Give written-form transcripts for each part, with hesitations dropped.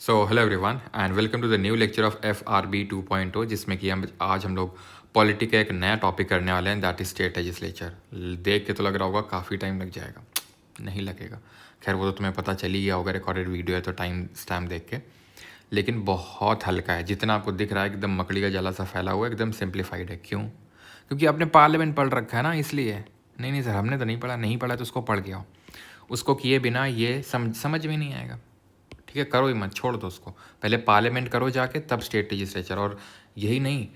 So hello everyone and welcome to the new lecture of FRB 2.0 जिसमें कि हम लोग पॉलिटी का एक नया टॉपिक करने वाले हैं दैट इज स्टेट लेजिस्लेचर। देख के तो लग रहा होगा काफ़ी टाइम लग जाएगा, नहीं लगेगा। खैर वो तो तुम्हें पता चल ही गया होगा, रिकॉर्डेड वीडियो है तो टाइम स्टैम्प देख के। लेकिन बहुत हल्का है, जितना आपको दिख रहा है एकदम मकड़ी का जाला सा फैला हुआ है, एकदम सिंप्लीफाइड है। क्यों? क्योंकि आपने पार्लियामेंट पढ़ रखा है ना, इसलिए। नहीं सर, हमने तो नहीं पढ़ा। नहीं पढ़ा तो उसको पढ़ के आओ। उसको किए बिना ये समझ में नहीं आएगा। ठीक है, करो ही मत, छोड़ दो उसको। पहले पार्लियामेंट करो जाके, तब स्टेट लेजिस्लेचर। और यही नहीं,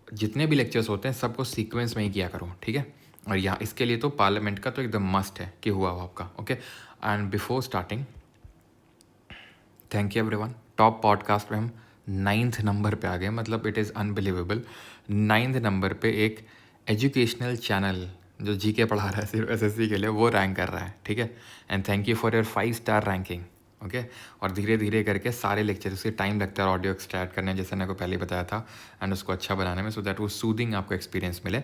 जितने भी लेक्चर्स होते हैं सबको सीक्वेंस में ही किया करो, ठीक है। और यहाँ इसके लिए तो पार्लियामेंट का तो एकदम मस्ट है कि हुआ हो आपका। Okay, and before starting, thank you everyone. Top podcast पे हम 9th नंबर पे आ गए, मतलब it is unbelievable. 9th number पे एक एजुकेशनल चैनल जो जीके पढ़ा रहा है सिर्फ SSC के लिए, वो रैंक कर रहा है, ठीक है। And thank you for your 5 star ranking. Okay, और धीरे धीरे करके सारे लेक्चर, उसके टाइम लगता है ऑडियो एक्सट्रैक्ट करने, जैसे मैंने को पहले बताया था, एंड उसको अच्छा बनाने में, सो दैट वो सूदिंग आपको एक्सपीरियंस मिले।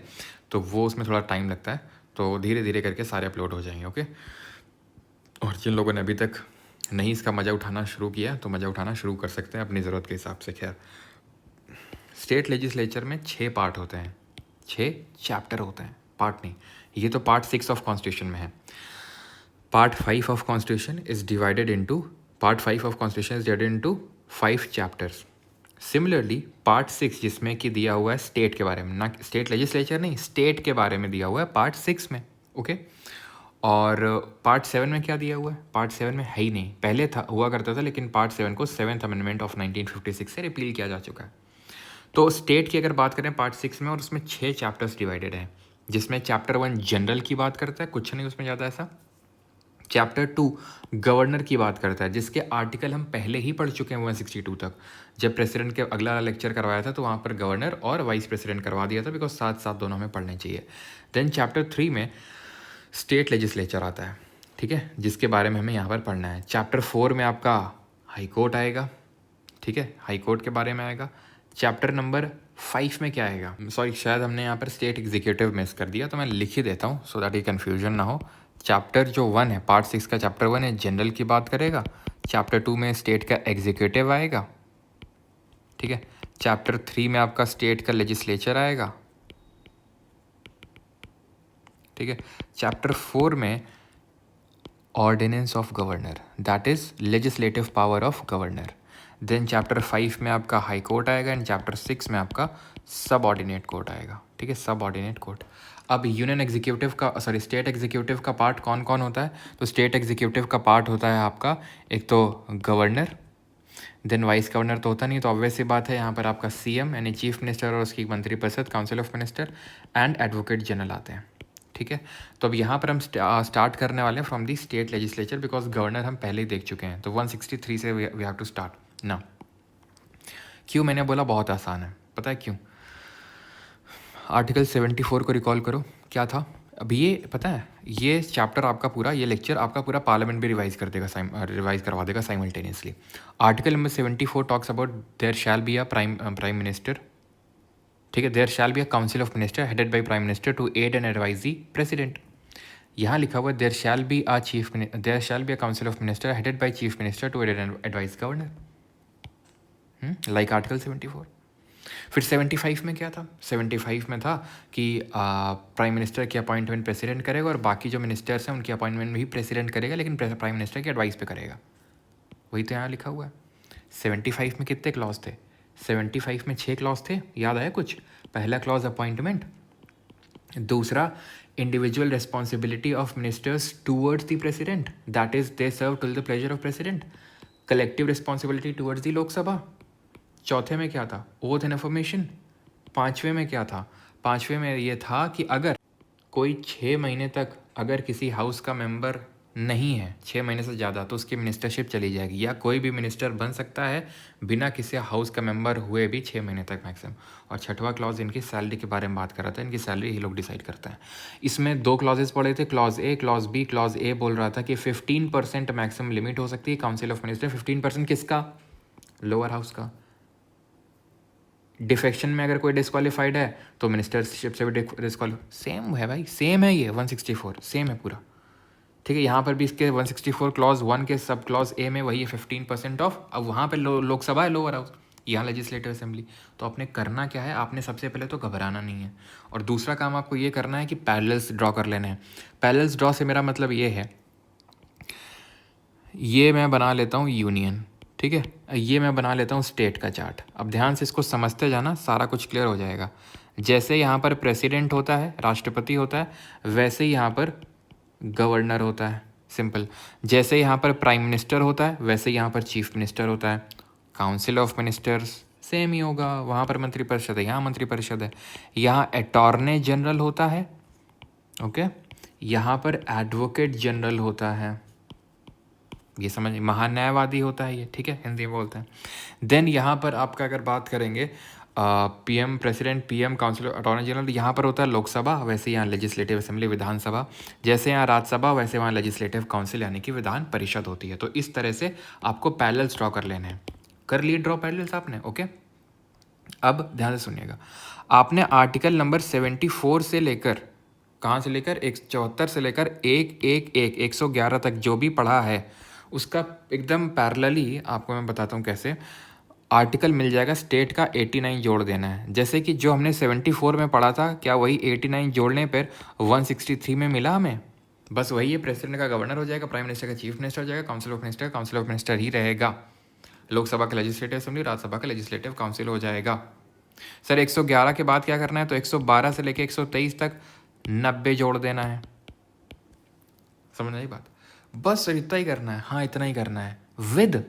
तो वो उसमें थोड़ा टाइम लगता है, तो धीरे धीरे करके सारे अपलोड हो जाएंगे। ओके, और जिन लोगों ने अभी तक नहीं इसका मज़ा उठाना शुरू किया तो मज़ा उठाना शुरू कर सकते हैं अपनी ज़रूरत के हिसाब से। खैर, स्टेट लेजिस्लेचर में 6 पार्ट होते हैं, 6 चैप्टर होते हैं, पार्ट नहीं। ये तो पार्ट 6 ऑफ कॉन्स्टिट्यूशन में है। Part 5 of constitution is divided into part 5 of constitution is divided into 5 chapters. Similarly part 6 जिसमें कि दिया हुआ है स्टेट के बारे में, ना स्टेट लेजिस्लेचर नहीं, स्टेट के बारे में दिया हुआ है पार्ट 6 में। ओके, और पार्ट 7 में क्या दिया हुआ है? पार्ट 7 में है ही नहीं, पहले था, हुआ करता था, लेकिन पार्ट 7 को 7th अमेंडमेंट ऑफ 1956 से रिपील किया जा चुका है। तो स्टेट की अगर बात करें पार्ट 6 में, और उसमें 6 चैप्टर्स डिवाइडेड हैं, जिसमें चैप्टर 1 जनरल की बात करता है, कुछ नहीं उसमें ज़्यादा ऐसा। चैप्टर 2 गवर्नर की बात करता है, जिसके आर्टिकल हम पहले ही पढ़ चुके हैं 162 तक। जब प्रेसिडेंट के अगला लेक्चर करवाया था तो वहाँ पर गवर्नर और वाइस प्रेसिडेंट करवा दिया था, बिकॉज साथ साथ दोनों हमें पढ़ने चाहिए। देन चैप्टर 3 में स्टेट लेजिस्लेचर आता है, ठीक है, जिसके बारे में हमें यहाँ पर पढ़ना है। चैप्टर 4 में आपका हाई कोर्ट आएगा, ठीक है, हाई कोर्ट के बारे में आएगा। चैप्टर नंबर 5 में क्या आएगा? सॉरी, शायद हमने यहाँ पर स्टेट एग्जीक्यूटिव मिस कर दिया, तो मैं लिख ही देता हूँ सो दैट ये कन्फ्यूजन ना हो। चैप्टर जो 1 है, पार्ट 6 का चैप्टर 1 है, जनरल की बात करेगा। चैप्टर 2 में स्टेट का एग्जीक्यूटिव आएगा, ठीक है। चैप्टर 3 में आपका स्टेट का लेजिस्लेचर आएगा, ठीक है। चैप्टर 4 में ordinance of governor, that is legislative power of governor. Then chapter 5 में आपका हाई कोर्ट आएगा, एंड चैप्टर 6 में आपका सब ऑर्डिनेट कोर्ट आएगा, ठीक है, सब ऑर्डिनेट कोर्ट। अब यूनियन एग्जीक्यूटिव का, सॉरी, स्टेट एग्जीक्यूटिव का पार्ट कौन कौन होता है? तो स्टेट एग्जीक्यूटिव का पार्ट होता है आपका, एक तो गवर्नर, देन वाइस गवर्नर तो होता नहीं, तो ऑब्वियस सी बात है यहाँ पर आपका CM यानी चीफ मिनिस्टर और उसकी मंत्रिपरिषद, council of minister, and advocate general आते हैं, ठीक है। तो अब यहाँ पर हम स्टार्ट करने वाले हैं from the state legislature, because governor हम पहले ही देख चुके हैं, तो 163 से वी हैव टू स्टार्ट ना। क्यों मैंने बोला बहुत आसान है? पता है क्यों? आर्टिकल 74 को रिकॉल करो, क्या था? अब ये पता है, ये चैप्टर आपका पूरा, ये लेक्चर आपका पूरा पार्लियामेंट भी रिवाइज कर देगा, रिवाइज करवा देगा simultaneously. Article number 74 talks about there shall be a prime minister, ठीक है, there shall be a council of minister headed by prime minister to aid and advise the president. यहाँ लिखा हुआ है there shall be a council of minister headed by chief minister to aid and advise governor, like article 74। फिर 75 में क्या था? 75 में था कि प्राइम मिनिस्टर की अपॉइंटमेंट प्रेसिडेंट करेगा, और बाकी जो मिनिस्टर्स हैं उनकी अपॉइंटमेंट भी प्रेसिडेंट करेगा, लेकिन प्राइम मिनिस्टर की एडवाइस पे करेगा। वही तो यहाँ लिखा हुआ है। 75 में कितने क्लॉज थे? 75 में 6 क्लॉज थे, याद आया कुछ? पहला क्लॉज अपॉइंटमेंट, दूसरा individual responsibility of ministers towards the president, that is they serve to the pleasure of president. Collective responsibility towards the Lok Sabha. चौथे में क्या था? Oath and affirmation. पाँचवें में क्या था? पाँचवें में ये था कि अगर कोई 6 महीने तक अगर किसी हाउस का मेंबर नहीं है, 6 महीने से ज़्यादा, तो उसकी मिनिस्टरशिप चली जाएगी, या कोई भी मिनिस्टर बन सकता है बिना किसी हाउस का मेंबर हुए भी 6 महीने तक मैक्सिमम। और छठवां क्लॉज इनकी सैलरी के बारे में बात कर रहा था, इनकी सैलरी ही लोग डिसाइड करते हैं। इसमें 2 क्लॉजेस पड़े थे, clause A, clause B. Clause A बोल रहा था कि 15% मैक्सिमम लिमिट हो सकती है काउंसिल ऑफ मिनिस्टर। 15% किसका? लोअर हाउस का। डिफेक्शन में अगर कोई डिस्क्वालीफाइड है तो मिनिस्टरशिप से भी डिस्क्वाली, सेम है भाई, सेम है, ये 164 सेम है पूरा, ठीक है, यहाँ पर भी इसके 164 क्लॉज 1 के सब क्लॉज ए में वही है 15% ऑफ। अब वहाँ पे लोकसभा है, लोअर हाउस, यहाँ लेजिस्लेटिव असेंबली। तो आपने करना क्या है, आपने सबसे पहले तो घबराना नहीं है, और दूसरा काम आपको ये करना है कि पैरेलल्स ड्रॉ कर लेने हैं। पैरेलल्स ड्रॉ से मेरा मतलब ये है, ये मैं बना लेता हूँ यूनियन, ठीक है, ये मैं बना लेता हूँ स्टेट का चार्ट। अब ध्यान से इसको समझते जाना, सारा कुछ क्लियर हो जाएगा। जैसे यहाँ पर प्रेसिडेंट होता है, राष्ट्रपति होता है, वैसे ही यहाँ पर गवर्नर होता है, सिंपल। जैसे यहाँ पर प्राइम मिनिस्टर होता है, वैसे यहाँ पर चीफ मिनिस्टर होता है। काउंसिल ऑफ मिनिस्टर्स सेम ही होगा, वहाँ पर मंत्रिपरिषद है, यहाँ मंत्रिपरिषद है। यहाँ अटॉर्नी जनरल होता है, ओके, यहाँ पर एडवोकेट जनरल होता है, ये समझ, महान्यायवादी होता है ये, ठीक है, हिंदी में बोलते हैं। देन यहाँ पर आपका अगर बात करेंगे PM president, PM council attorney general, यहाँ पर होता है लोकसभा, वैसे यहाँ लेजिस्लेटिव असेंबली विधानसभा। जैसे यहाँ राज्यसभा, वैसे वहाँ लेजिस्लेटिव काउंसिल यानी कि विधान परिषद होती है। तो इस तरह से आपको पैरेलल्स ड्रॉ कर लेने हैं। कर लिए ड्रॉ पैरेलल्स आपने, ओके। अब ध्यान से सुनिएगा, आपने आर्टिकल नंबर 74 से लेकर, कहाँ से लेकर, 174 से लेकर 111 तक जो भी पढ़ा है उसका एकदम पैरेलली आपको मैं बताता हूँ कैसे। आर्टिकल मिल जाएगा, स्टेट का 89 जोड़ देना है। जैसे कि जो हमने 74 में पढ़ा था, क्या वही 89 जोड़ने पर 163 में मिला हमें? बस वही है, प्रेसिडेंट का गवर्नर हो जाएगा, प्राइम मिनिस्टर का चीफ मिनिस्टर हो जाएगा, काउंसिल ऑफ मिनिस्टर ही रहेगा, लोकसभा का लेजिस्लेटिव असेंबली, राज्यसभा का लेजिस्लेटिव काउंसिल हो जाएगा। सर 111 के बाद क्या करना है? तो 112 से लेकर 123 तक 90 जोड़ देना है। समझ आई बात? बस सर इतना ही करना है, हाँ इतना ही करना है, विद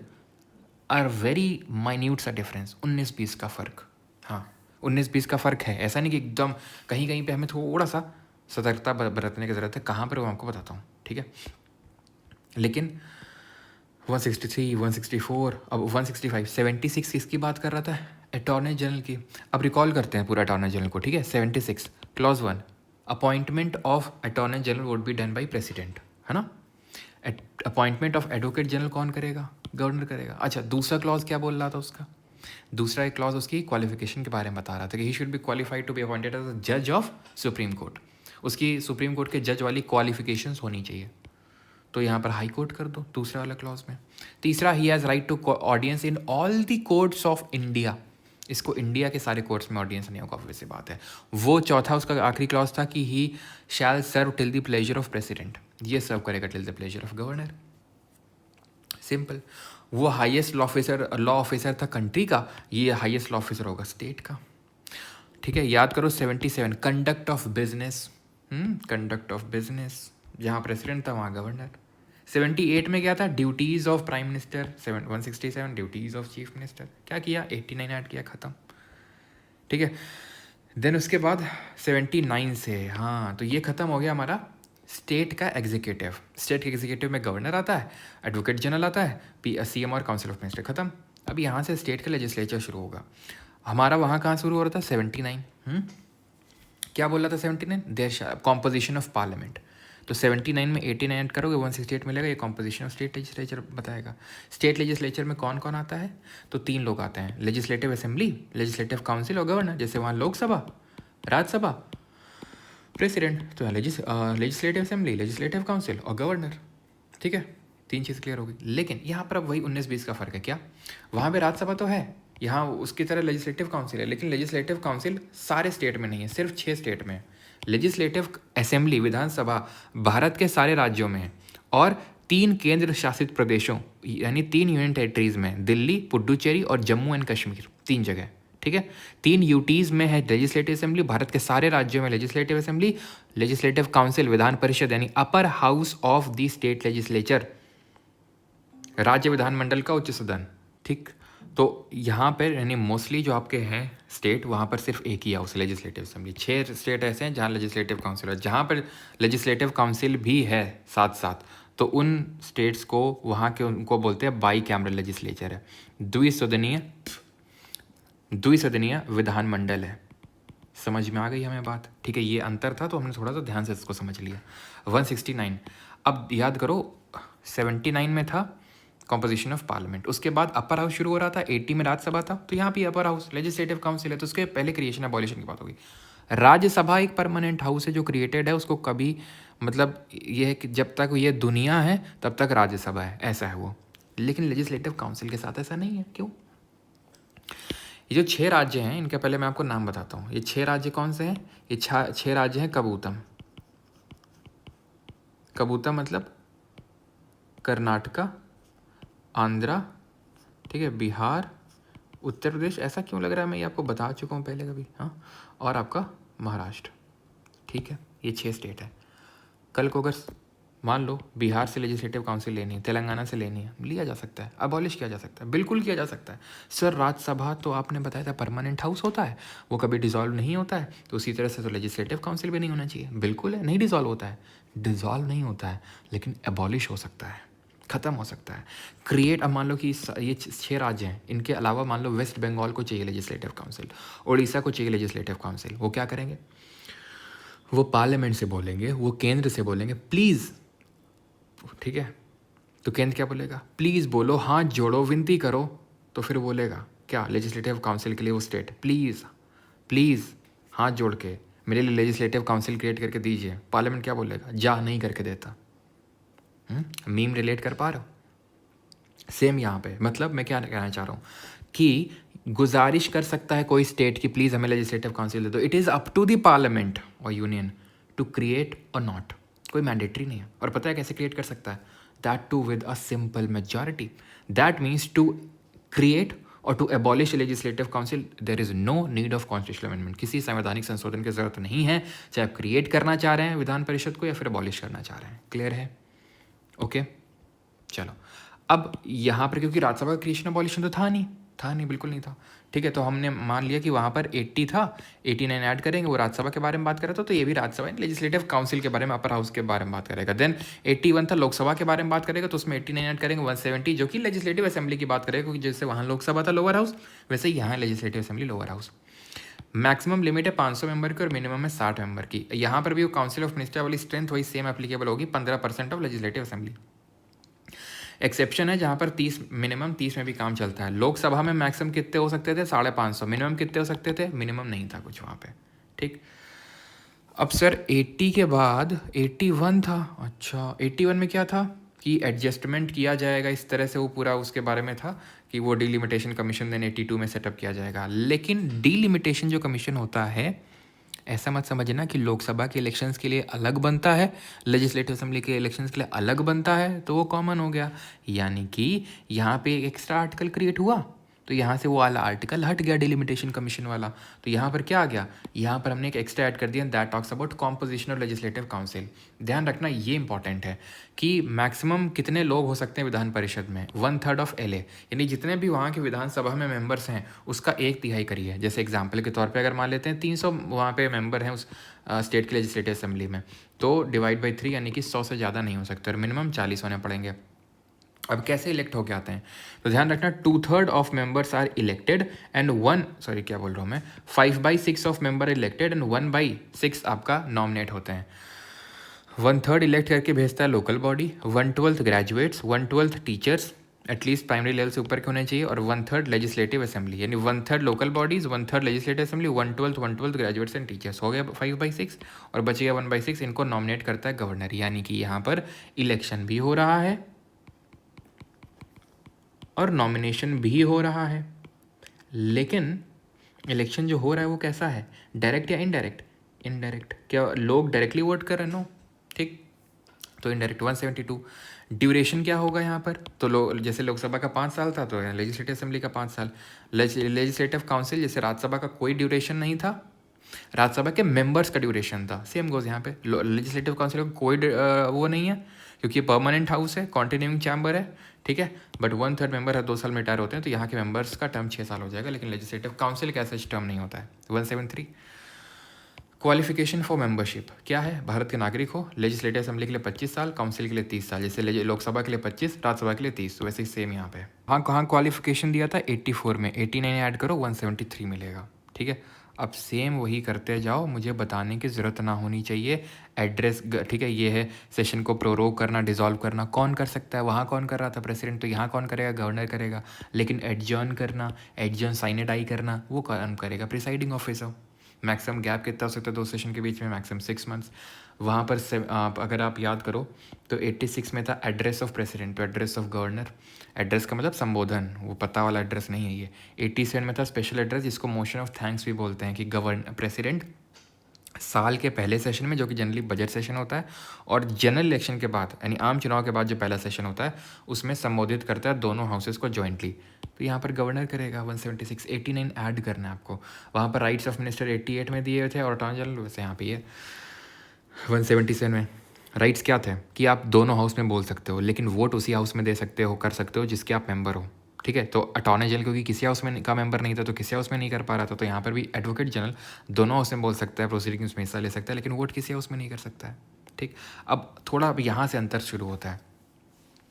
आर वेरी माइन्यूट सा डिफरेंस, 19-20 का फ़र्क। हाँ 19-20 का फ़र्क है, ऐसा नहीं कि एकदम, कहीं कहीं पे हमें थोड़ा सा सतर्कता बरतने की ज़रूरत है। कहाँ पर वो आपको बताता हूँ, ठीक है। लेकिन 163, 164, अब 165, 76 किसकी बात कर रहा था? अटॉर्नी जनरल की। अब रिकॉल करते हैं पूरा अटॉर्नी जनरल को, ठीक है। 76 clause 1, appointment of attorney general would be done by president, है ना। अपॉइंटमेंट ऑफ एडवोकेट जनरल कौन करेगा? गवर्नर करेगा। अच्छा, दूसरा क्लॉज क्या बोल रहा था उसका? दूसरा एक क्लॉज उसकी क्वालिफिकेशन के बारे में बता रहा था कि he should be qualified to be appointed as a जज ऑफ सुप्रीम कोर्ट। उसकी सुप्रीम कोर्ट के जज वाली क्वालिफिकेशंस होनी चाहिए। तो यहाँ पर हाई कोर्ट कर दो दूसरा वाला क्लॉज में। तीसरा, he has right to audience in all the courts of India. इसको इंडिया के सारे कोर्ट्स में ऑडियंस नहीं होगा, ऑब्वियस बात है। वो चौथा उसका आखिरी क्लॉज था कि he shall serve till the pleasure of president, ये सर्व करेगा till the pleasure of governor, simple. वो हाईएस्ट लॉ ऑफिसर था कंट्री का, ये हाईएस्ट लॉ ऑफिसर होगा स्टेट का, ठीक है। याद करो 77 conduct of business, conduct of business, जहाँ प्रेसिडेंट था वहाँ गवर्नर। 78 में क्या था? Duties of prime minister. 167 duties of chief minister. क्या किया? 89 ऐड किया, ख़त्म, ठीक है। देन उसके बाद 79 से, हाँ तो ये ख़त्म हो गया हमारा स्टेट का एग्जीक्यूटिव। स्टेट के एग्जीक्यूटिव में गवर्नर आता है, एडवोकेट जनरल आता है, सीएम और काउंसिल ऑफ मिनिस्टर, ख़त्म। अब यहाँ से स्टेट का लेजिस्लेचर शुरू होगा हमारा। वहाँ कहाँ शुरू हो रहा था? 79। क्या बोल रहा था 79? Their composition of parliament. तो 79 में 89 ऐड करोगे 168 मिलेगा, ये कॉम्पोजिशन ऑफ स्टेट लेजिस्लेचर बताएगा। स्टेट लेजिस्लेचर में कौन कौन आता है? तो 3 लोग आते हैं, लेजिस्लेटिव असेंबली, लेजिस्लेटिव काउंसिल और गवर्नर। जैसे वहाँ लोकसभा, राज्यसभा, प्रेसिडेंट, तो यहाँ लेजिस्लेटिव असेंबली, लेजिस्लेटिव काउंसिल और गवर्नर, ठीक है। 3 चीज़ क्लियर होगी। लेकिन यहाँ पर अब वही 19-20 का फ़र्क है। क्या? वहाँ पे राज्यसभा तो है, यहाँ उसकी तरह लेजिस्लेटिव काउंसिल है, लेकिन लेजिस्लेटिव काउंसिल सारे स्टेट में नहीं है, सिर्फ 6 स्टेट में है। लेजिस्लेटिव असेंबली, विधानसभा भारत के सारे राज्यों में है, और 3 केंद्र शासित प्रदेशों यानी 3 यूनियन टेरिटरीज में, दिल्ली, पुडुचेरी और जम्मू एंड कश्मीर, 3 जगह, ठीक है। 3 यूटीज़ में है लेजिस्लेटिव असेंबली, भारत के सारे राज्यों में legislative assembly, legislative council, Vidhan Parishad यानी upper house of the state legislature, राज्य विधानमंडल का उच्च सदन, ठीक। तो यहाँ पर यानी मोस्टली जो आपके हैं स्टेट, वहाँ पर सिर्फ एक ही हाउस लेजिस्लेटिव असेंबली। 6 स्टेट ऐसे हैं जहाँ लेजिस्लेटिव काउंसिल है, जहाँ पर लेजिस्लेटिव काउंसिल भी है साथ साथ, तो उन स्टेट्स को वहाँ के उनको बोलते हैं बाई कैमरल लेजिस्लेचर है, द्विसदनीय विधानमंडल है। समझ में आ गई हमें बात, ठीक है। ये अंतर था तो हमने थोड़ा सा ध्यान से इसको समझ लिया। 169, अब याद करो 79 में था कॉम्पोजिशन ऑफ पार्लियामेंट, उसके बाद अपर हाउस शुरू हो रहा था, 80 में राज्यसभा था, तो यहाँ भी अपर हाउस लेजिस्लेटिव काउंसिल है, तो उसके पहले क्रिएशन एबॉलिशन की बात होगी। राज्यसभा एक परमानेंट हाउस है जो क्रिएटेड है, उसको कभी मतलब ये है कि जब तक ये दुनिया है तब तक राज्यसभा है, ऐसा है वो। लेकिन लेजिस्लेटिव काउंसिल के साथ ऐसा नहीं है। क्यों? ये जो 6 राज्य हैं, इनके पहले मैं आपको नाम बताता हूँ। ये 6 राज्य कौन से हैं? ये 6 राज्य हैं कबूतम। कबूतम मतलब कर्नाटका, आंध्रा, ठीक है, बिहार, उत्तर प्रदेश। ऐसा क्यों लग रहा है, मैं ये आपको बता चुका हूँ पहले कभी, हाँ। और आपका महाराष्ट्र, ठीक है। ये 6 स्टेट है। कल को अगर मान लो बिहार से लेजिस्लेटिव काउंसिल लेनी है, तेलंगाना से लेनी है, लिया जा सकता है, अबॉलिश किया जा सकता है, बिल्कुल किया जा सकता है। सर राज्यसभा तो आपने बताया था परमानेंट हाउस होता है, वो कभी डिसॉल्व नहीं होता है, तो उसी तरह से तो लेजिस्लेटिव काउंसिल भी नहीं होना चाहिए। बिल्कुल है, नहीं डिसॉल्व होता है, डिसॉल्व नहीं होता है, लेकिन अबॉलिश हो सकता है, ख़त्म हो सकता है, क्रिएट। अब मान लो कि ये 6 राज्य हैं, इनके अलावा मान लो वेस्ट बंगाल को चाहिए लेजिस्लेटिव काउंसिल, उड़ीसा को चाहिए लेजिस्लेटिव काउंसिल, वो क्या करेंगे? वो पार्लियामेंट से बोलेंगे, वो केंद्र से बोलेंगे प्लीज़, ठीक है। तो केंद्र क्या बोलेगा? प्लीज़ बोलो, हाथ जोड़ो, विनती करो। तो फिर बोलेगा क्या लेजिस्लेटिव काउंसिल के लिए वो स्टेट, प्लीज़ प्लीज़ हाथ जोड़ के मेरे लिए लेजिस्लेटिव काउंसिल क्रिएट करके दीजिए। पार्लियामेंट क्या बोलेगा? जा, नहीं करके देता। मीम रिलेट कर पा रहे हो? सेम यहाँ पे, मतलब मैं क्या कहना चाह रहा हूँ कि गुजारिश कर सकता है कोई स्टेट कि प्लीज़ हमें लेजिस्लेटिव काउंसिल दे दो। It is up to the parliament और यूनियन टू क्रिएट और नॉट, कोई मैंडेटरी नहीं है। और पता है कैसे क्रिएट कर सकता है? That too with a simple majority. That means to create और to abolish legislative council there is no need of constitutional amendment. किसी संवैधानिक संशोधन की जरूरत नहीं है, चाहे आप क्रिएट करना चाह रहे हैं विधान परिषद को या फिर एबॉलिश करना चाह रहे हैं। क्लियर है? ओके, चलो। अब यहाँ पर क्योंकि राज्यसभा का क्रिएशन अबॉलिशन तो था नहीं, बिल्कुल नहीं था, ठीक है। तो हमने मान लिया कि वहाँ पर 80 था, 89 ऐड करेंगे, वो राज्यसभा के बारे में बात कर रहा था, तो ये भी राज्यसभा लेजिस्लेटिव काउंसिल के बारे में, अपर हाउस के बारे में बात करेगा। देन 81 था, लोकसभा के बारे में बात करेगा, तो उसमें 89 ऐड करेंगे, 170 जो कि लेजिस्लेटिव असेंबली की बात करेगा, क्योंकि जैसे वहाँ लोकसभा था लोअर हाउस, वैसे ही यहाँ legislative assembly lower house. Maximum limit है 500 मेंबर की और मिनिमम है 60 मेंबर की। यहाँ पर भी वो काउंसिल ऑफ मिनिस्टर वाली स्ट्रेंथ वही सेम एप्लीकेबल होगी, 15% ऑफ लेजिस्लेटिव असेंबली। एक्सेप्शन है जहाँ पर 30 मिनिमम 30 में भी काम चलता है। लोकसभा में मैक्सिमम कितने हो सकते थे? 550। मिनिमम कितने हो सकते थे? मिनिमम नहीं था कुछ वहाँ पे, ठीक। अब सर 80 के बाद 81 था। अच्छा, 81 में क्या था कि एडजस्टमेंट किया जाएगा, इस तरह से वो पूरा उसके बारे में था कि वो डीलिमिटेशन कमीशन देन 82 में सेटअप किया जाएगा। लेकिन डीलिमिटेशन जो कमीशन होता है, ऐसा मत समझना कि लोकसभा के इलेक्शंस के लिए अलग बनता है, लेजिस्लेटिव असेंबली के इलेक्शंस के लिए अलग बनता है, तो वो कॉमन हो गया। यानी कि यहाँ पे एक एक्स्ट्रा आर्टिकल क्रिएट हुआ, तो यहाँ से वो वाला आर्टिकल हट गया डिलिमिटेशन कमीशन वाला। तो यहाँ पर क्या आ गया? यहाँ पर हमने एक एक्स्ट्रा ऐड कर दिया, that talks about composition of legislative council. ध्यान रखना, ये इंपॉर्टेंट है कि मैक्सिमम कितने लोग हो सकते हैं विधान परिषद में? 1/3 ऑफ LA, यानी जितने भी वहाँ के विधानसभा में मेंबर्स हैं उसका 1/3 करिए। जैसे एग्जाम्पल के तौर पर अगर मान लेते हैं 300 वहाँ पे मेंबर हैं उस स्टेट के लेजिस्लेटिव असेंबली में, तो डिवाइड बाई 3 यानी कि 100 से ज़्यादा नहीं हो सकते, और मिनिमम 40 होने पड़ेंगे। अब कैसे इलेक्ट होके आते हैं? तो ध्यान रखना, 2/3 of members are elected and 5/6 of member elected and 1/6 आपका नॉमिनेट होते हैं। 1/3 इलेक्ट करके भेजता है local body, 1/12 graduates, 1/12 teachers at least primary level से ऊपर के होने चाहिए, और 1/3 लेजिस्लेटिव असेंबली, यानी 1/3 local bodies, 1/3 legislative assembly, 1/12 graduates and teachers. हो गया 5/6, और बचेगा 1/6, इनको नॉमिनेट करता है गवर्नर। यानी कि यहाँ पर इलेक्शन भी हो रहा है और नॉमिनेशन भी हो रहा है। लेकिन इलेक्शन जो हो रहा है वो कैसा है? डायरेक्ट या इनडायरेक्ट? इनडायरेक्ट। क्या लोग डायरेक्टली वोट कर रहे हैं? नो, ठीक। तो इनडायरेक्ट 172। ड्यूरेशन क्या होगा यहाँ पर? तो जैसे लोकसभा का 5 साल था, तो लेजिस्लेटिव असेंबली का 5 साल। लेजिस्लेटिव काउंसिल जैसे राज्यसभा का कोई ड्यूरेशन नहीं था, राज्यसभा के मेंबर्स का ड्यूरेशन था। सेम गोज यहाँ पे, लेजिस्लेटिव काउंसिल का कोई वो नहीं है, क्योंकि ये परमानेंट हाउस है, कॉन्टिन्यूइंग चैम्बर है, ठीक है। बट 1/3 मेंबर है 2 साल में रिटायर होते हैं, तो यहाँ के मेंबर्स का टर्म 6 साल हो जाएगा। लेकिन लेजिस्लेटिव काउंसिल का ऐसा टर्म नहीं होता है। 173। क्वालिफिकेशन फॉर मेंबरशिप क्या है? भारत के नागरिक हो, लेजिस्लेटिव असेंबली के लिए 25 साल, काउंसिल के लिए 30 साल। जैसे लोकसभा के लिए 25, राज्यसभा के लिए 30, वैसे ही सेम यहाँ पे। हाँ, कहाँ क्वालिफिकेशन दिया था? 84 में, 89 ऐड करो 173 मिलेगा, ठीक है। अब सेम वही करते जाओ, मुझे बताने की ज़रूरत ना होनी चाहिए। एड्रेस, ठीक है, ये है सेशन को प्रोरोग करना, डिसॉल्व करना, कौन कर सकता है? वहाँ कौन कर रहा था? प्रेसिडेंट। तो यहाँ कौन करेगा? गवर्नर करेगा। लेकिन एडजर्न करना, एडजर्न साइनेडाई करना, वो कौन करेगा? Presiding officer. मैक्सिमम गैप कितना हो सकता है 2 सेशन के बीच में, मैक्सिमम 6 मंथ्स। वहाँ पर अगर आप याद करो तो 86 में था एड्रेस ऑफ प्रेसिडेंट, तो एड्रेस ऑफ गवर्नर, एड्रेस का मतलब संबोधन, वो पता वाला एड्रेस नहीं है ये। 87 में था स्पेशल एड्रेस, जिसको मोशन ऑफ थैंक्स भी बोलते हैं, कि प्रेसिडेंट साल के पहले सेशन में, जो कि जनरली बजट सेशन होता है, और जनरल इलेक्शन के बाद यानी आम चुनाव के बाद जो पहला सेशन होता है, उसमें संबोधित करता है दोनों हाउसेस को जॉइंटली। तो यहाँ पर गवर्नर करेगा 176, 89 ऐड करना है आपको। वहाँ पर राइट्स ऑफ मिनिस्टर 88 में दिए हुए थे, और अटॉर्नी जनरल वैसे यहाँ पे ये 177 में। राइट्स क्या थे कि आप दोनों हाउस में बोल सकते हो, लेकिन वोट उसी हाउस में दे सकते हो, कर सकते हो जिसके आप मेंबर हो, ठीक है। तो अटॉर्नी जनरल क्योंकि किसी हाउस में का मेंबर नहीं था, तो किसी हाउस में नहीं कर पा रहा था, तो यहाँ पर भी एडवोकेट जनरल दोनों हाउस में बोल सकता है, प्रोसीडिंग्स में हिस्सा ले सकता है, लेकिन वोट किसी हाउस में नहीं कर सकता है, ठीक। अब थोड़ा अब यहाँ से अंतर शुरू होता है।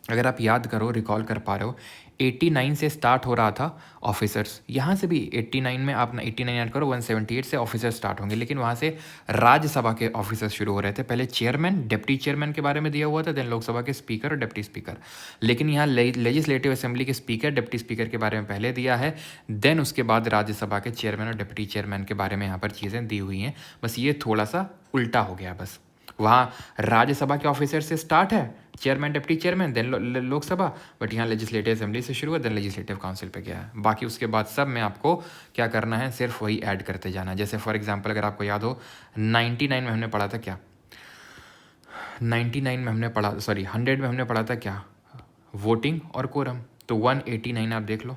अगर आप याद करो, रिकॉल कर पा रहे हो, 89 से स्टार्ट हो रहा था ऑफिसर्स, यहाँ से भी 89 में आप 89 ऐड करो, 178 से ऑफिसर्स स्टार्ट होंगे, लेकिन वहाँ से राज्यसभा के ऑफिसर्स शुरू हो रहे थे। पहले चेयरमैन, डिप्टी चेयरमैन के बारे में दिया हुआ था, देन लोकसभा के स्पीकर और डिप्टी स्पीकर, लेकिन यहाँ लेजिस्लेटिव असेंबली के स्पीकर, डिप्टी स्पीकर के बारे में पहले दिया है, देन उसके बाद राज्यसभा के चेयरमैन और डिप्टी चेयरमैन के बारे में यहाँ पर चीज़ें दी हुई हैं। बस ये थोड़ा सा उल्टा हो गया, बस वहाँ राज्यसभा के ऑफिसर से स्टार्ट है, chairman, deputy chairman, then Lok Sabha, but यहाँ लेजिस्लेटिव असेंबली से शुरू है, देन लेजिस्लेटिव काउंसिल पे गया है। बाकी उसके बाद सब में आपको क्या करना है, सिर्फ वही ऐड करते जाना है। जैसे फॉर एग्जांपल अगर आपको याद हो 99 में हमने पढ़ा था क्या, 99 में हमने पढ़ा, सॉरी 100 में हमने पढ़ा था क्या, वोटिंग और कोरम। तो 189 आप देख लो,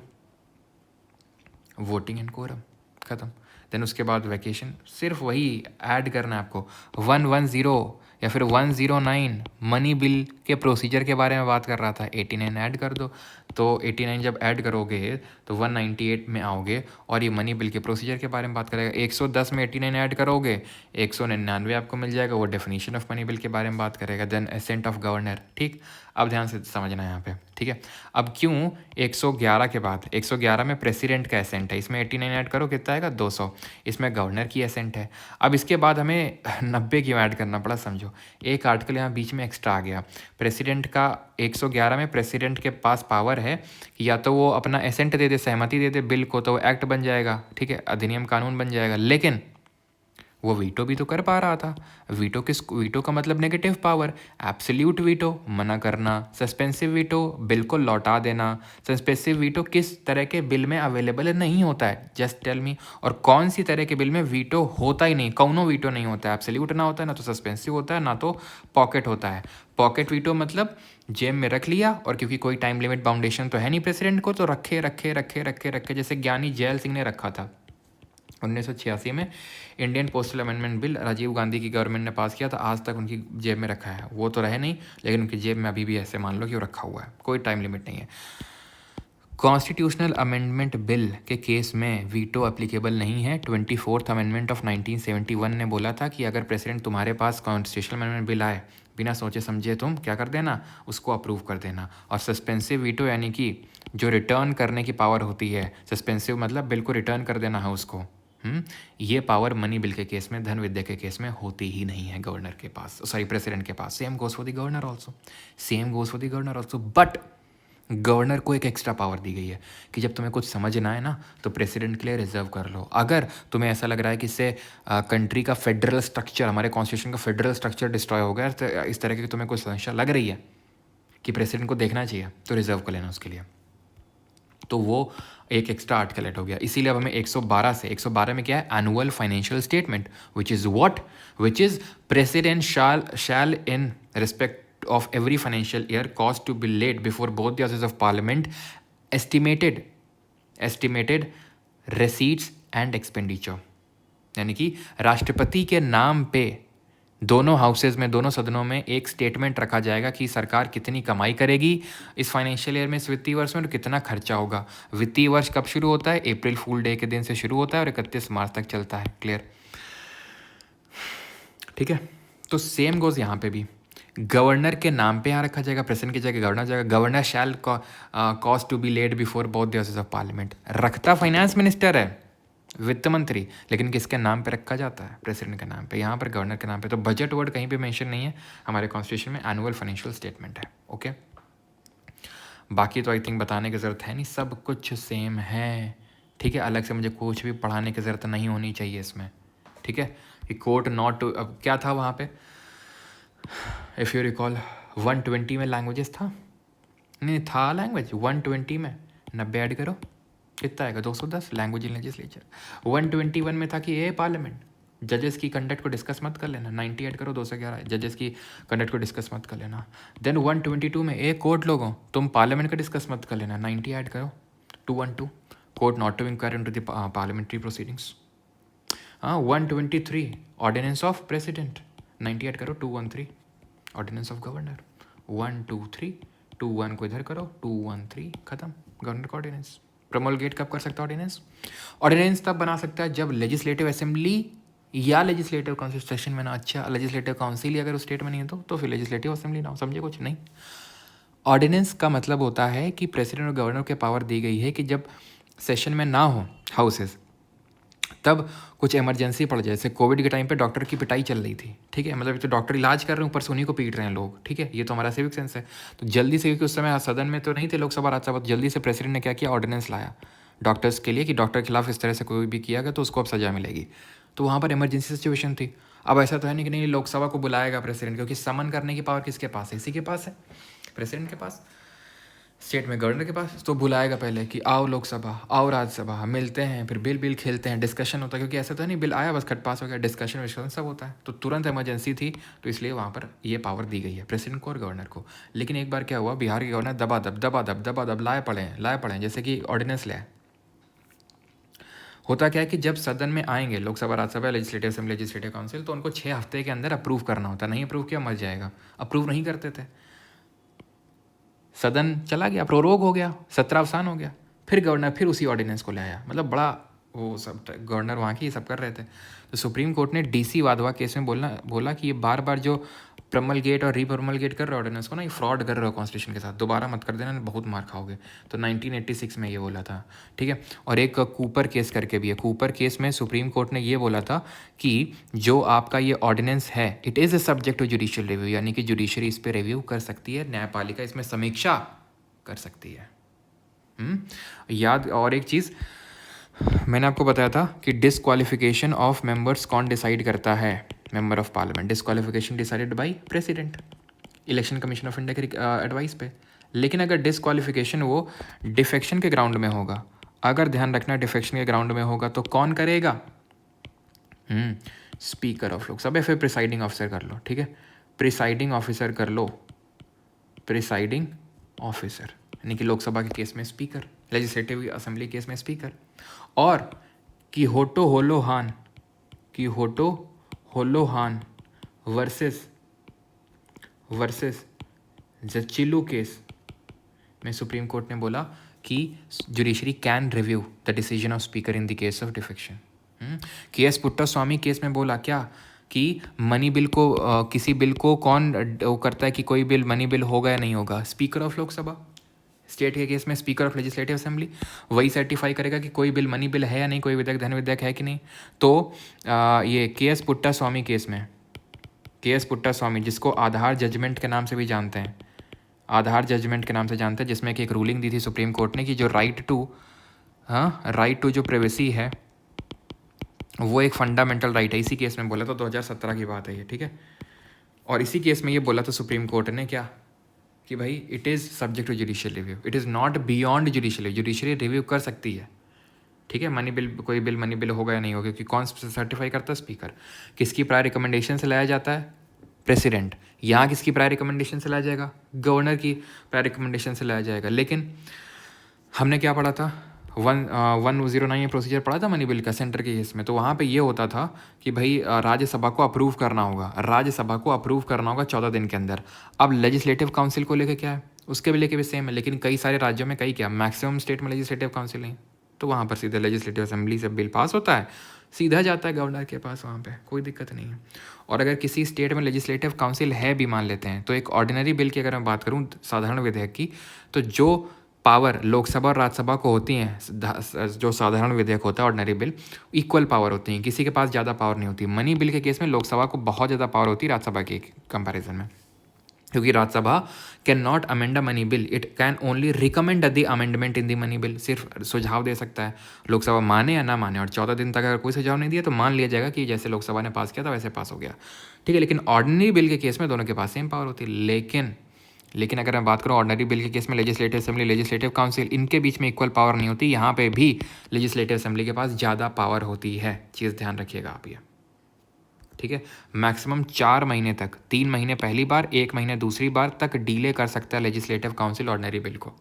वोटिंग एंड कोरम ख़त्म। देन उसके बाद वैकेशन, सिर्फ वही ऐड करना है आपको। 110 या फिर 109 मनी बिल के प्रोसीजर के बारे में बात कर रहा था, 89 ऐड कर दो। तो 89 जब ऐड करोगे तो 198 में आओगे, और ये मनी बिल के प्रोसीजर के बारे में बात करेगा। 110 में 89 ऐड करोगे, 199 आपको मिल जाएगा, वो डेफिनेशन ऑफ मनी बिल के बारे में बात करेगा, देन एसेंट ऑफ गवर्नर, ठीक। अब ध्यान से समझना है यहाँ पे, ठीक है। अब क्यों 111 के बाद, 111 में प्रेसिडेंट का एसेंट है, इसमें 89 ऐड करो कितना आएगा 200, इसमें गवर्नर की एसेंट है। अब इसके बाद हमें 90 क्यों ऐड करना पड़ा, समझो, एक आर्टिकल यहाँ बीच में एक्स्ट्रा आ गया। प्रेसिडेंट का 111 में प्रेसिडेंट के पास पावर है कि या तो वो अपना एसेंट दे दे, सहमति दे दे बिल को, तो वो एक्ट बन जाएगा, ठीक है, अधिनियम कानून बन जाएगा, लेकिन वो वीटो भी तो कर पा रहा था। वीटो का मतलब नेगेटिव पावर, एब्सोल्यूट वीटो मना करना, सस्पेंसिव वीटो बिल को लौटा देना। सस्पेंसिव वीटो किस तरह के बिल में अवेलेबल नहीं होता है, जस्ट टेल मी। और कौन सी तरह के बिल में वीटो होता ही नहीं, कौनो वीटो नहीं होता है, एब्सोल्यूट ना होता है, ना तो सस्पेंसिव होता है, ना तो पॉकेट होता है। पॉकेट वीटो मतलब जेब में रख लिया, और क्योंकि कोई टाइम लिमिट बाउंडेशन तो है नहीं प्रेसिडेंट को, तो रखे रखे रखे रखे रखे, जैसे ज्ञानी जैल सिंह ने रखा था 1986 में। Indian postal amendment bill Rajiv Gandhi की गवर्नमेंट ने पास किया था, आज तक उनकी जेब में रखा है, वो तो रहे नहीं, लेकिन उनकी जेब में अभी भी ऐसे मान लो कि वो रखा हुआ है, कोई टाइम लिमिट नहीं है। कॉन्स्टिट्यूशनल अमेंडमेंट बिल के केस में वीटो एप्लीकेबल नहीं है। 24th अमेंडमेंट ऑफ 1971 ने बोला था कि अगर प्रेसिडेंट तुम्हारे पास कॉन्स्टिट्यूशनल अमेंडमेंट बिल आए, बिना सोचे समझे तुम क्या कर देना, उसको अप्रूव कर देना। और सस्पेंसिव वीटो यानी कि जो रिटर्न करने की पावर होती है, सस्पेंसिव मतलब बिल को रिटर्न कर देना है उसको, ये पावर मनी बिल के केस में, धन विद्या के केस में होती ही नहीं है गवर्नर के पास, सॉरी प्रेसिडेंट के पास। Same goes for the governor also, same goes for the governor also. But governor को एक एक्स्ट्रा पावर दी गई है कि जब तुम्हें कुछ समझना है ना, तो प्रेसिडेंट के लिए रिजर्व कर लो। अगर तुम्हें ऐसा लग रहा है कि इससे कंट्री का फेडरल स्ट्रक्चर, हमारे कॉन्स्टिट्यूशन का फेडरल स्ट्रक्चर डिस्ट्रॉय हो गया, तो इस तरह की तुम्हें कोई समस्या लग रही है कि प्रेसिडेंट को देखना चाहिए, तो रिजर्व कर लेना उसके लिए। तो वो एक एक्स्ट्रा आर्टिकल ऐड हो गया। इसीलिए अब हमें 112 से, 112 में क्या है, annual financial statement, which is what, which is president shell in respect of every financial year cause to be laid before both the houses of parliament estimated receipts and expenditure, यानी कि राष्ट्रपति के नाम पे दोनों हाउसेज में, दोनों सदनों में एक स्टेटमेंट रखा जाएगा कि सरकार कितनी कमाई करेगी इस फाइनेंशियल ईयर में, इस वित्तीय वर्ष में, और कितना खर्चा होगा। वित्तीय वर्ष कब शुरू होता है, अप्रैल फूल डे के दिन से शुरू होता है और 31 मार्च तक चलता है। क्लियर, ठीक है। तो सेम गोज यहाँ पे भी, गवर्नर के नाम पे यहाँ रखा जाएगा, प्रेसिडेंट की जगह गवर्नर जाएगा। Governor shall cause to be laid before both the houses of parliament. रखता फाइनेंस मिनिस्टर है, वित्त मंत्री, लेकिन किसके नाम पे रखा जाता है, प्रेसिडेंट के नाम पे, यहाँ पर गवर्नर के नाम पे। तो बजट वर्ड कहीं पे मेंशन नहीं है, हमारे कॉन्स्टिट्यूशन में एनुअल फाइनेंशियल स्टेटमेंट है। ओके, बाकी तो आई थिंक बताने की ज़रूरत है नहीं, सब कुछ सेम है, ठीक है। अलग से मुझे कुछ भी पढ़ाने की ज़रूरत नहीं होनी चाहिए इसमें, ठीक है, कि कोर्ट नॉट टू, अब क्या था वहाँ पे, इफ़ यू रिकॉल 120 में लैंग्वेजेस था, नहीं था लैंग्वेज 120 में, 90 ऐड करो कितना आएगा, 210 लैंग्वेज इन लेजिस्लेचर। 121 में था कि ये पार्लियामेंट, जजेस की कंडक्ट को डिस्कस मत कर लेना, 90 ऐड करो 211 जजेस की कंडक्ट को डिस्कस मत कर लेना। देन 122 में एक कोर्ट लोगों तुम पार्लियामेंट का डिस्कस मत कर लेना, 90 ऐड करो। 212 court not to enquire into the parliamentary proceedings. हाँ 123 ऑर्डिनेंस ऑफ प्रेसिडेंट, 90 ऐड करो। 213 ऑर्डिनेंस ऑफ गवर्नर, 123 21 को इधर करो, 213 खत्म, गवर्नर का ऑर्डिनेंस। प्रमोलगेट कब कर सकता है ऑर्डिनेंस? ऑर्डिनेंस तब बना सकता है जब लेजिस्लेटिव असेंबली या लेजिस्लेटिव काउंसिल सेशन में ना, अच्छा लेजिस्लेटिव काउंसिल ही अगर उस स्टेट में नहीं है तो फिर लेजिस्लेटिव असेंबली ना हो, समझे कुछ नहीं। ऑर्डिनेंस का मतलब होता है कि प्रेसिडेंट और गवर्नर के पावर दी गई है कि जब सेशन में ना हो हाउसेस, तब कुछ इमरजेंसी पड़ जाए, जैसे कोविड के टाइम पे डॉक्टर की पिटाई चल रही थी, ठीक है, मतलब तो डॉक्टर इलाज कर रहे हैं, ऊपर से उन्हीं को पीट रहे हैं लोग, ठीक है, ये तो हमारा सिविक सेंस है। तो जल्दी से, क्योंकि उस समय सदन में तो नहीं थे लोकसभा राज्यसभा, तो जल्दी से प्रेसिडेंट ने क्या किया, ऑर्डिनेंस लाया डॉक्टर्स के लिए कि डॉक्टर के खिलाफ इस तरह से कोई भी किया गया तो उसको अब सजा मिलेगी। तो वहाँ पर इमरजेंसी सिचुएशन थी। अब ऐसा तो है नहीं कि नहीं लोकसभा को बुलाएगा प्रेसिडेंट, क्योंकि समन करने की पावर किसके पास है, इसी के पास है, प्रेसिडेंट के पास, स्टेट में गवर्नर के पास। तो बुलाएगा पहले कि आओ लोकसभा, आओ राज्यसभा, मिलते हैं, फिर बिल खेलते हैं, डिस्कशन होता है, क्योंकि ऐसा तो नहीं बिल आया बस खट पास हो गया, डिस्कशन सब होता है। तो तुरंत इमरजेंसी थी, तो इसलिए वहाँ पर ये पावर दी गई है प्रेसिडेंट को और गवर्नर को। लेकिन एक बार क्या हुआ, बिहार के गवर्नर दबा दब लाए पड़े, जैसे कि ऑर्डिनेंस लाए। होता क्या है कि जब सदन में आएंगे Lok Sabha Rajya Sabha legislative assembly legislative council, तो उनको 6 हफ्ते के अंदर अप्रूव करना होता है, नहीं अप्रूव किया मर जाएगा। अप्रूव नहीं करते थे, सदन चला गया, प्रोरोग हो गया, सत्र अवसान हो गया, फिर गवर्नर फिर उसी ऑर्डिनेंस को ले आया, मतलब बड़ा वो सब गवर्नर वहाँ की सब कर रहे थे। तो सुप्रीम कोर्ट ने डीसी वाधवा केस में बोला कि ये बार बार जो प्रमलगेट और रीप्रमलगेट कर रहे हो ऑर्डिनेंस को ना, ये फ्रॉड कर रहे हो कॉन्स्टिट्यूशन के साथ, दोबारा मत कर देना, बहुत मार खाओगे। तो 1986 में ये बोला था, ठीक है। और एक कूपर केस करके भी है, कूपर केस में सुप्रीम कोर्ट ने ये बोला था कि जो आपका ये ऑर्डिनेंस है it is a subject to judicial review, यानी कि जुडिशरी इस पर रिव्यू कर सकती है, न्यायपालिका इसमें समीक्षा कर सकती है। याद, और एक चीज़ मैंने आपको बताया था कि डिसक्वालिफिकेशन ऑफ मेंबर्स कौन डिसाइड करता है, member of parliament. Disqualification decided by president, election commission of India के एडवाइस पे। लेकिन अगर डिसक्वालिफिकेशन वो डिफेक्शन के ग्राउंड में होगा, अगर ध्यान रखना डिफेक्शन के ग्राउंड में होगा तो कौन करेगा, स्पीकर ऑफ लोकसभा, फिर प्रिसाइडिंग ऑफिसर कर लो, ठीक है, प्रिसाइडिंग ऑफिसर कर लो, प्रिसाइडिंग ऑफिसर, यानी कि लोकसभा के केस में स्पीकर, लेजिस्लेटिव असेंबली केस में स्पीकर। और कि होटो होलो हान वर्सेस जचिलू केस में सुप्रीम कोर्ट ने बोला कि judiciary can review the decision of speaker in the case of defection. KS. Puttaswamy case में बोला क्या कि मनी बिल को किसी बिल को कौन वो करता है कि कोई बिल मनी बिल होगा या नहीं होगा, स्पीकर ऑफ लोकसभा। स्टेट के केस में स्पीकर ऑफ लेजिस्लेटिव असेंबली वही सर्टिफाई करेगा कि कोई बिल मनी बिल है या नहीं, कोई विधेयक धन विधेयक है कि नहीं। तो ये के.एस. पुट्टास्वामी केस में, के.एस. पुट्टास्वामी जिसको आधार जजमेंट के नाम से भी जानते हैं, आधार जजमेंट के नाम से जानते हैं, जिसमें कि एक रूलिंग दी थी सुप्रीम कोर्ट ने कि जो राइट टू जो प्राइवेसी है वो एक फंडामेंटल राइट है। इसी केस में बोला था, 2017 की बात है ये, ठीक है। और इसी केस में ये बोला था सुप्रीम कोर्ट ने क्या कि भाई it is subject to judicial review, it is not beyond judicial, judiciary review कर सकती है, ठीक है। मनी बिल, कोई बिल मनी बिल होगा या नहीं होगा, क्योंकि कौन सर्टिफाई करता है, स्पीकर। किसकी प्रायर रिकमेंडेशन से लाया जाता है, प्रेसिडेंट। यहाँ किसकी प्रायर रिकमेंडेशन से लाया जाएगा, गवर्नर की प्रायर रिकमेंडेशन से लाया जाएगा। लेकिन हमने क्या पढ़ा था, 109 प्रोसीजर पढ़ा था मनी बिल का सेंटर के केस में, तो वहाँ पे ये होता था कि भाई राज्यसभा को अप्रूव करना होगा, राज्यसभा को अप्रूव करना होगा 14 दिन के अंदर। अब लेजिस्लेटिव काउंसिल को लेकर क्या है, उसके भी लेके भी सेम है, लेकिन कई सारे राज्यों में कई क्या मैक्सिमम स्टेट में लेजिस्लेटिव काउंसिल नहीं, तो वहाँ पर सीधे लेजिस्लेटिव असेंबली से बिल पास होता है, सीधा जाता है गवर्नर के पास, वहाँ पे कोई दिक्कत नहीं है। और अगर किसी स्टेट में लेजिस्लेटिव काउंसिल है भी मान लेते हैं, तो एक ऑर्डिनरी बिल की अगर मैं बात करूँ, साधारण विधेयक की, तो जो पावर लोकसभा और राज्यसभा को होती हैं, जो साधारण विधेयक होता है ऑर्डिनरी बिल, इक्वल पावर होती हैं, किसी के पास ज़्यादा पावर नहीं होती। मनी बिल के केस में लोकसभा को बहुत ज़्यादा पावर होती है राज्यसभा के कंपैरिजन में। क्योंकि Rajya Sabha can not amend a money bill, it can only recommend the amendment in the money bill, सिर्फ सुझाव दे सकता है। लोकसभा माने या ना माने, और 14 दिन तक अगर कोई सुझाव नहीं दिया तो मान लिया जाएगा कि जैसे लोकसभा ने पास किया था वैसे पास हो गया, ठीक है। लेकिन ऑर्डिनरी बिल के केस में दोनों के पास सेम पावर होती है। लेकिन अगर मैं बात करूँ ऑर्डिनरी बिल के केस में लेजिस्लेटिव असेंबली, लेजिस्लेटिव काउंसिल, इनके बीच में इक्वल पावर नहीं होती। यहाँ पे भी लेजिस्लेटिव असेंबली के पास ज़्यादा पावर होती है, चीज़ ध्यान रखिएगा आप ये, ठीक है। मैक्सिमम 4 महीने तक, 3 महीने पहली बार, 1 महीने दूसरी बार तक डिले कर सकता है लेजिस्लेटिव काउंसिल ऑर्डिनरी बिल को।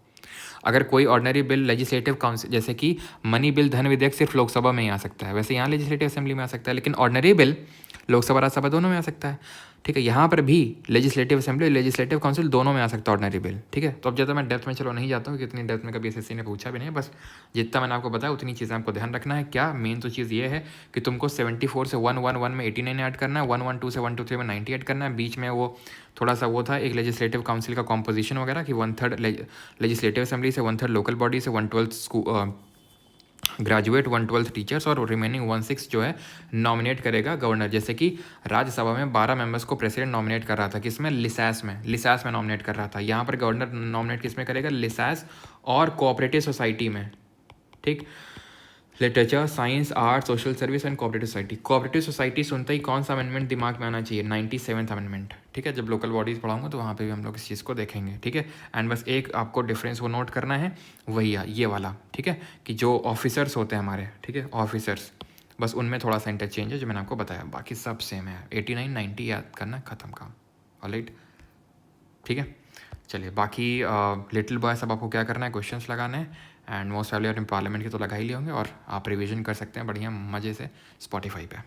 अगर कोई ऑर्डिनरी बिल लेजिस्लेटिव काउंसिल, जैसे कि मनी बिल, धन विधेयक सिर्फ लोकसभा में ही आ सकता है, वैसे यहाँ लेजिस्लेटिव असेंबली में आ सकता है, लेकिन ऑर्डिनरी बिल लोकसभा राज्यसभा दोनों में आ सकता है, ठीक है। यहाँ पर भी लेजिस्लेटिव असेंबली, लेजिस्लेटिव काउंसिल दोनों में आ सकता है ऑर्डिनरी बिल, ठीक है। तो अब ज़्यादा मैं डेप्थ में चलो नहीं जाता हूँ, कि इतनी डेप्थ में कभी एसएससी ने पूछा भी नहीं, बस जितना मैंने आपको बताया उतनी चीज़ें आपको ध्यान रखना है। क्या मेन तो चीज़ ये है कि तुमको 74 से 111 में 89 ऐड करना है, 112 से 123 में 90 ऐड करना है। बीच में वो थोड़ा सा वो था एक लेजिस्लेटिव काउंसिल का कॉम्पोजिशन वगैरह, कि 1/3 लेजिस्लेटिव असेंबली से, 1/3 लोकल बॉडी से, 1/12 ग्रेजुएट, 1/12 टीचर्स, और रिमेनिंग 1/6 जो है नॉमिनेट करेगा गवर्नर। जैसे कि राज्यसभा में 12 मेंबर्स को प्रेसिडेंट नॉमिनेट कर रहा था, किसमें, लिसास में नॉमिनेट कर रहा था। यहाँ पर गवर्नर नॉमिनेट किसमें करेगा, लिसास और कोऑपरेटिव सोसाइटी में, ठीक। Literature, science, art, social service and cooperative society. Cooperative society सुनते ही कौन सा अमेंडमेंट दिमाग में आना चाहिए, 97th अमेंडमेंट, ठीक है। जब लोकल बॉडीज़ पढ़ाऊंगा तो वहाँ पे भी हम लोग इस चीज़ को देखेंगे, ठीक है। एंड बस एक आपको डिफरेंस वो नोट करना है, वही है ये वाला, ठीक है, कि जो ऑफिसर्स होते हैं हमारे, ठीक है, ऑफिसर्स, बस उनमें थोड़ा सा इंटरचेंज है जो मैंने आपको बताया, बाकी सब सेम है। 89 90 याद करना, ख़त्म काम, ऑलराइट, ठीक है। चलिए बाकी लिटिल बॉय सब आपको क्या करना है, क्वेश्चंस लगाने हैं, एंड मोस्ट प्रॉब्ली आपने पार्लियामेंट के तो लगा ही लिए होंगे, और आप रिवीजन कर सकते हैं बढ़िया मज़े से स्पॉटिफाई पे।